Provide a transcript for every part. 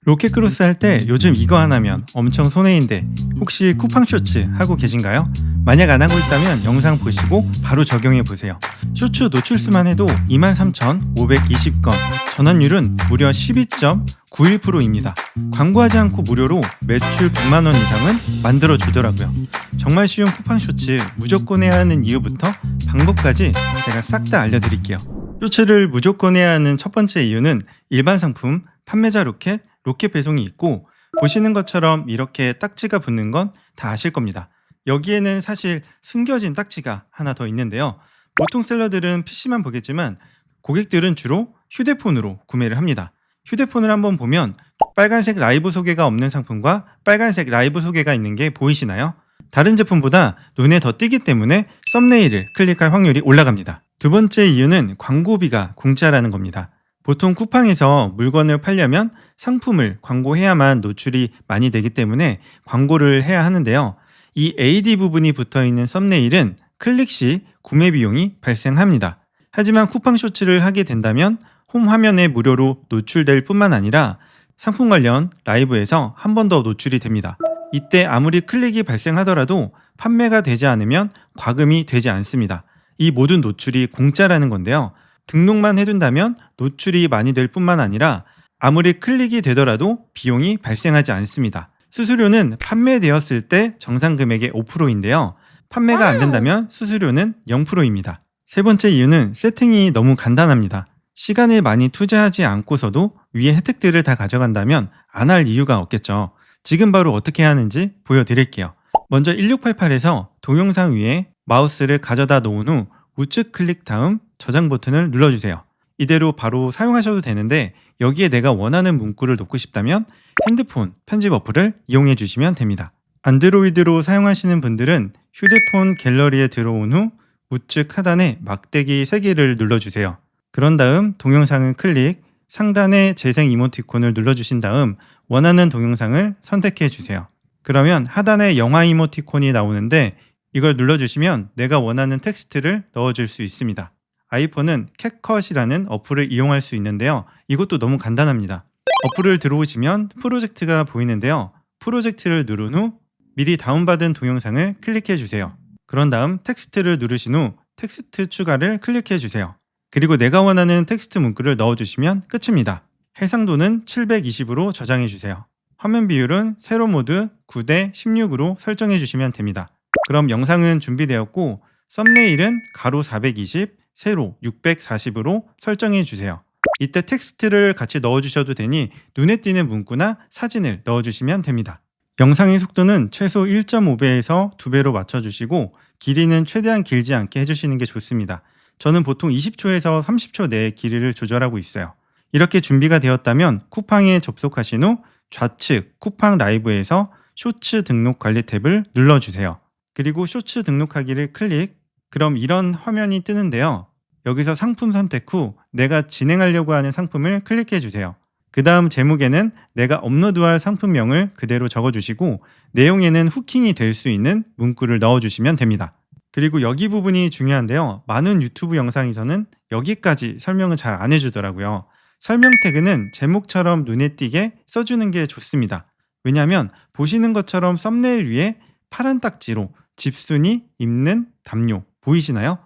로켓크로스 할 때 요즘 이거 하나면 엄청 손해인데 혹시 쿠팡 쇼츠 하고 계신가요? 만약 안 하고 있다면 영상 보시고 바로 적용해 보세요. 쇼츠 노출수만 해도 23,520건, 전환율은 무려 12.91%입니다. 광고하지 않고 무료로 매출 100만원 이상은 만들어 주더라고요. 정말 쉬운 쿠팡 쇼츠 무조건 해야 하는 이유부터 방법까지 제가 싹 다 알려드릴게요. 쇼츠를 무조건 해야 하는 첫 번째 이유는 일반 상품, 판매자 로켓, 로켓 배송이 있고, 보시는 것처럼 이렇게 딱지가 붙는 건 다 아실 겁니다. 여기에는 사실 숨겨진 딱지가 하나 더 있는데요. 보통 셀러들은 PC만 보겠지만 고객들은 주로 휴대폰으로 구매를 합니다. 휴대폰을 한번 보면 빨간색 라이브 소개가 없는 상품과 빨간색 라이브 소개가 있는 게 보이시나요? 다른 제품보다 눈에 더 띄기 때문에 썸네일을 클릭할 확률이 올라갑니다. 두 번째 이유는 광고비가 공짜라는 겁니다. 보통 쿠팡에서 물건을 팔려면 상품을 광고해야만 노출이 많이 되기 때문에 광고를 해야 하는데요. 이 AD 부분이 붙어있는 썸네일은 클릭 시 구매 비용이 발생합니다. 하지만 쿠팡 쇼츠를 하게 된다면 홈 화면에 무료로 노출될 뿐만 아니라 상품 관련 라이브에서 한 번 더 노출이 됩니다. 이때 아무리 클릭이 발생하더라도 판매가 되지 않으면 과금이 되지 않습니다. 이 모든 노출이 공짜라는 건데요. 등록만 해둔다면 노출이 많이 될 뿐만 아니라 아무리 클릭이 되더라도 비용이 발생하지 않습니다. 수수료는 판매되었을 때 정상 금액의 5%인데요. 판매가 안 된다면 수수료는 0%입니다. 세 번째 이유는 세팅이 너무 간단합니다. 시간을 많이 투자하지 않고서도 위의 혜택들을 다 가져간다면 안 할 이유가 없겠죠. 지금 바로 어떻게 하는지 보여드릴게요. 먼저 1688에서 동영상 위에 마우스를 가져다 놓은 후 우측 클릭 다음 저장 버튼을 눌러주세요. 이대로 바로 사용하셔도 되는데 여기에 내가 원하는 문구를 넣고 싶다면 핸드폰 편집 어플을 이용해 주시면 됩니다. 안드로이드로 사용하시는 분들은 휴대폰 갤러리에 들어온 후 우측 하단에 막대기 3개를 눌러주세요. 그런 다음 동영상을 클릭, 상단에 재생 이모티콘을 눌러주신 다음 원하는 동영상을 선택해 주세요. 그러면 하단에 영화 이모티콘이 나오는데 이걸 눌러주시면 내가 원하는 텍스트를 넣어줄 수 있습니다. 아이폰은 캡컷이라는 어플을 이용할 수 있는데요. 이것도 너무 간단합니다. 어플을 들어오시면 프로젝트가 보이는데요. 프로젝트를 누른 후 미리 다운받은 동영상을 클릭해 주세요. 그런 다음 텍스트를 누르신 후 텍스트 추가를 클릭해 주세요. 그리고 내가 원하는 텍스트 문구를 넣어주시면 끝입니다. 해상도는 720으로 저장해 주세요. 화면 비율은 세로 모드 9대 16으로 설정해 주시면 됩니다. 그럼 영상은 준비되었고 썸네일은 가로 420, 세로 640으로 설정해 주세요. 이때 텍스트를 같이 넣어주셔도 되니 눈에 띄는 문구나 사진을 넣어주시면 됩니다. 영상의 속도는 최소 1.5배에서 2배로 맞춰주시고 길이는 최대한 길지 않게 해주시는 게 좋습니다. 저는 보통 20초에서 30초 내에 길이를 조절하고 있어요. 이렇게 준비가 되었다면 쿠팡에 접속하신 후 좌측 쿠팡 라이브에서 쇼츠 등록 관리 탭을 눌러주세요. 그리고 쇼츠 등록하기를 클릭, 그럼 이런 화면이 뜨는데요. 여기서 상품 선택 후 내가 진행하려고 하는 상품을 클릭해 주세요. 그 다음 제목에는 내가 업로드할 상품명을 그대로 적어주시고 내용에는 후킹이 될 수 있는 문구를 넣어주시면 됩니다. 그리고 여기 부분이 중요한데요. 많은 유튜브 영상에서는 여기까지 설명을 잘 안 해주더라고요. 설명 태그는 제목처럼 눈에 띄게 써주는 게 좋습니다. 왜냐하면 보시는 것처럼 썸네일 위에 파란 딱지로 집순이, 입는, 담요 보이시나요?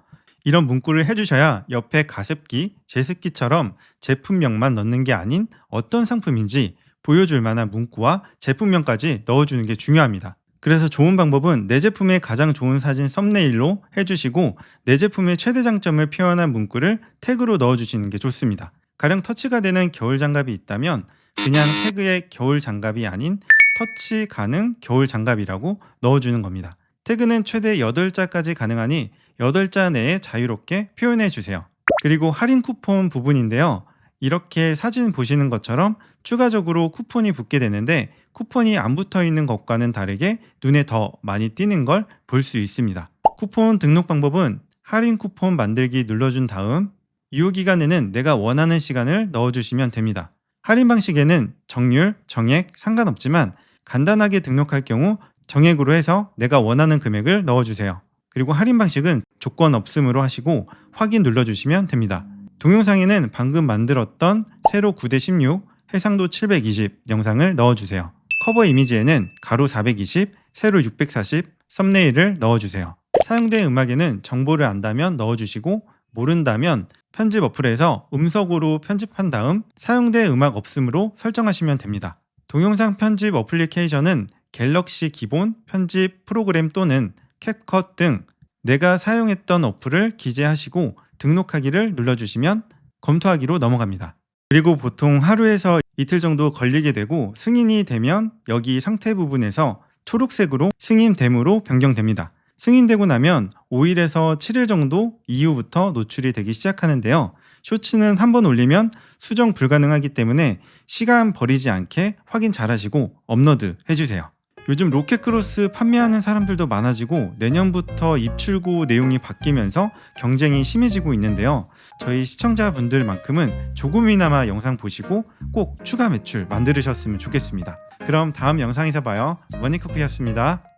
이런 문구를 해주셔야 옆에 가습기, 제습기처럼 제품명만 넣는 게 아닌 어떤 상품인지 보여줄 만한 문구와 제품명까지 넣어주는 게 중요합니다. 그래서 좋은 방법은 내 제품의 가장 좋은 사진 썸네일로 해주시고 내 제품의 최대 장점을 표현한 문구를 태그로 넣어주시는 게 좋습니다. 가령 터치가 되는 겨울 장갑이 있다면 그냥 태그에 겨울 장갑이 아닌 터치 가능 겨울 장갑이라고 넣어주는 겁니다. 태그는 최대 8자까지 가능하니 8자 내에 자유롭게 표현해 주세요. 그리고 할인 쿠폰 부분인데요. 이렇게 사진 보시는 것처럼 추가적으로 쿠폰이 붙게 되는데 쿠폰이 안 붙어 있는 것과는 다르게 눈에 더 많이 띄는 걸 볼 수 있습니다. 쿠폰 등록 방법은 할인 쿠폰 만들기 눌러준 다음 유효기간에는 내가 원하는 시간을 넣어주시면 됩니다. 할인 방식에는 정률, 정액 상관없지만 간단하게 등록할 경우 정액으로 해서 내가 원하는 금액을 넣어주세요. 그리고 할인 방식은 조건 없음으로 하시고 확인 눌러주시면 됩니다. 동영상에는 방금 만들었던 세로 9대 16 해상도 720 영상을 넣어주세요. 커버 이미지에는 가로 420, 세로 640 썸네일을 넣어주세요. 사용된 음악에는 정보를 안다면 넣어주시고 모른다면 편집 어플에서 음성으로 편집한 다음 사용된 음악 없음으로 설정하시면 됩니다. 동영상 편집 어플리케이션은 갤럭시 기본 편집 프로그램 또는 캡컷 등 내가 사용했던 어플을 기재하시고 등록하기를 눌러주시면 검토하기로 넘어갑니다. 그리고 보통 하루에서 이틀 정도 걸리게 되고 승인이 되면 여기 상태 부분에서 초록색으로 승인됨으로 변경됩니다. 승인되고 나면 5일에서 7일 정도 이후부터 노출이 되기 시작하는데요. 쇼츠는 한번 올리면 수정 불가능하기 때문에 시간 버리지 않게 확인 잘 하시고 업로드 해주세요. 요즘 로켓크로스 판매하는 사람들도 많아지고 내년부터 입출구 내용이 바뀌면서 경쟁이 심해지고 있는데요. 저희 시청자분들만큼은 조금이나마 영상 보시고 꼭 추가 매출 만들으셨으면 좋겠습니다. 그럼 다음 영상에서 봐요. 머니쿠쿠였습니다.